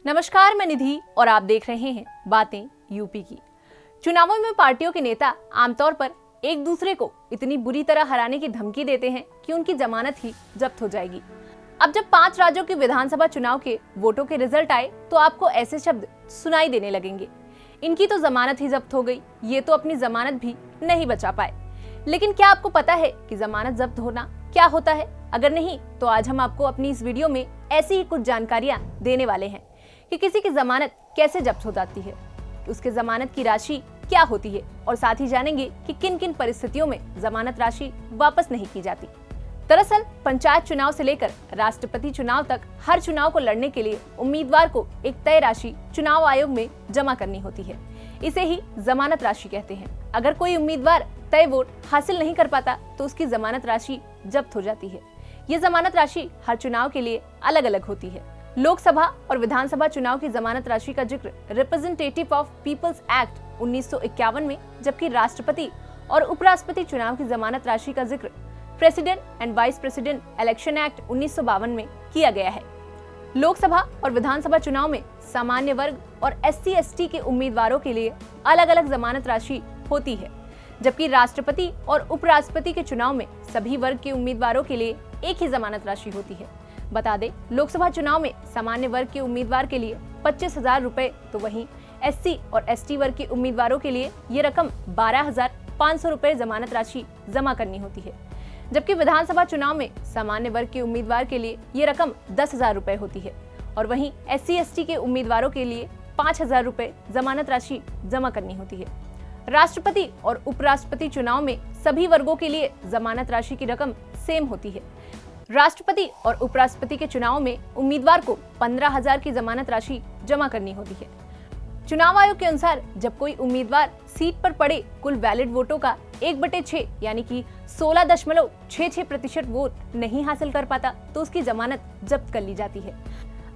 नमस्कार, मैं निधि और आप देख रहे हैं बातें यूपी की। चुनावों में पार्टियों के नेता आमतौर पर एक दूसरे को इतनी बुरी तरह हराने की धमकी देते हैं कि उनकी जमानत ही जब्त हो जाएगी। अब जब 5 राज्यों के विधानसभा चुनाव के वोटों के रिजल्ट आए तो आपको ऐसे शब्द सुनाई देने लगेंगे, इनकी तो जमानत ही जब्त हो गई, ये तो अपनी जमानत भी नहीं बचा पाए। लेकिन क्या आपको पता है कि जमानत जब्त होना क्या होता है? अगर नहीं तो आज हम आपको अपनी इस वीडियो में ऐसी ही कुछ जानकारियां देने वाले हैं कि किसी की जमानत कैसे जब्त हो जाती है, उसके जमानत की राशि क्या होती है और साथ ही जानेंगे कि किन किन परिस्थितियों में जमानत राशि वापस नहीं की जाती। दरअसल पंचायत चुनाव से लेकर राष्ट्रपति चुनाव तक हर चुनाव को लड़ने के लिए उम्मीदवार को एक तय राशि चुनाव आयोग में जमा करनी होती है। इसे ही जमानत राशि कहते हैं। अगर कोई उम्मीदवार तय वोट हासिल नहीं कर पाता तो उसकी जमानत राशि जब्त हो जाती है। ये जमानत राशि हर चुनाव के लिए अलग अलग होती है। लोकसभा और विधानसभा चुनाव की जमानत राशि का जिक्र रिप्रेजेंटेटिव ऑफ पीपल्स एक्ट 1951 में, जबकि राष्ट्रपति और उपराष्ट्रपति चुनाव की जमानत राशि का जिक्र president and vice president election act 1952 में किया गया है। लोकसभा और विधानसभा चुनाव में सामान्य वर्ग और SC/ST के उम्मीदवारों के लिए अलग अलग जमानत राशि होती है, जबकि राष्ट्रपति और उपराष्ट्रपति के चुनाव में सभी वर्ग के उम्मीदवारों के लिए एक ही जमानत राशि होती है। बता दें, लोकसभा चुनाव में सामान्य वर्ग के उम्मीदवार के लिए 25,000 रुपए, तो वहीं SC और ST वर्ग के उम्मीदवारों के लिए ये रकम 12,500 रुपए जमानत राशि जमा करनी होती है। जबकि विधानसभा चुनाव में सामान्य वर्ग के उम्मीदवार के लिए ये रकम 10,000 रुपए होती है और वहीं SC/ST के उम्मीदवारों के लिए 5,000 रुपए जमानत राशि जमा करनी होती है। राष्ट्रपति और उपराष्ट्रपति चुनाव में सभी वर्गों के लिए जमानत राशि की रकम सेम होती है। राष्ट्रपति और उपराष्ट्रपति के चुनाव में उम्मीदवार को 15,000 की जमानत राशि जमा करनी होती है। चुनाव आयोग के अनुसार जब कोई उम्मीदवार सीट पर पड़े कुल वैलिड वोटों का 1/6 यानी कि 16.66% वोट नहीं हासिल कर पाता तो उसकी जमानत जब्त कर ली जाती है।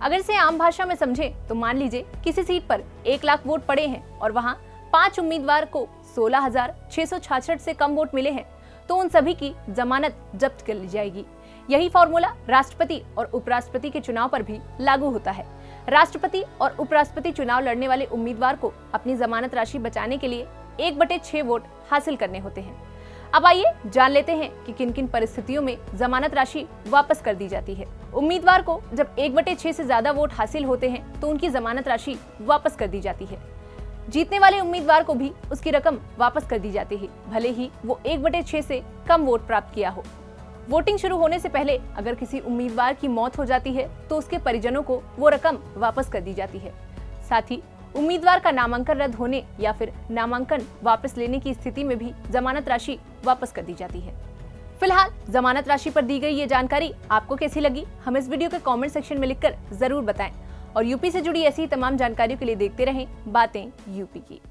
अगर इसे आम भाषा में समझें तो मान लीजिए किसी सीट पर 1 लाख वोट पड़े हैं और वहां 5 उम्मीदवार को 16,666 से कम वोट मिले हैं तो उन सभी की जमानत जब्त कर ली जाएगी। यही फॉर्मूला राष्ट्रपति और उपराष्ट्रपति के चुनाव पर भी लागू होता है। राष्ट्रपति और उपराष्ट्रपति चुनाव लड़ने वाले उम्मीदवार को अपनी जमानत राशि बचाने के लिए 1/6 वोट हासिल करने होते हैं। अब आइए जान लेते हैं कि किन किन परिस्थितियों में जमानत राशि वापस कर दी जाती है। उम्मीदवार को जब 1/6 से ज्यादा वोट हासिल होते हैं तो उनकी जमानत राशि वापस कर दी जाती है। जीतने वाले उम्मीदवार को भी उसकी रकम वापस कर दी जाती है, भले ही वो 1/6 से कम वोट प्राप्त किया हो। वोटिंग शुरू होने से पहले अगर किसी उम्मीदवार की मौत हो जाती है तो उसके परिजनों को वो रकम वापस कर दी जाती है। साथ ही उम्मीदवार का नामांकन रद्द होने या फिर नामांकन वापस लेने की स्थिति में भी जमानत राशि वापस कर दी जाती है। फिलहाल जमानत राशि पर दी गई ये जानकारी आपको कैसी लगी, हमें इस वीडियो के कमेंट सेक्शन में लिखकर जरूर बताएं और यूपी से जुड़ी ऐसी तमाम जानकारियों के लिए देखते रहें बातें यूपी की।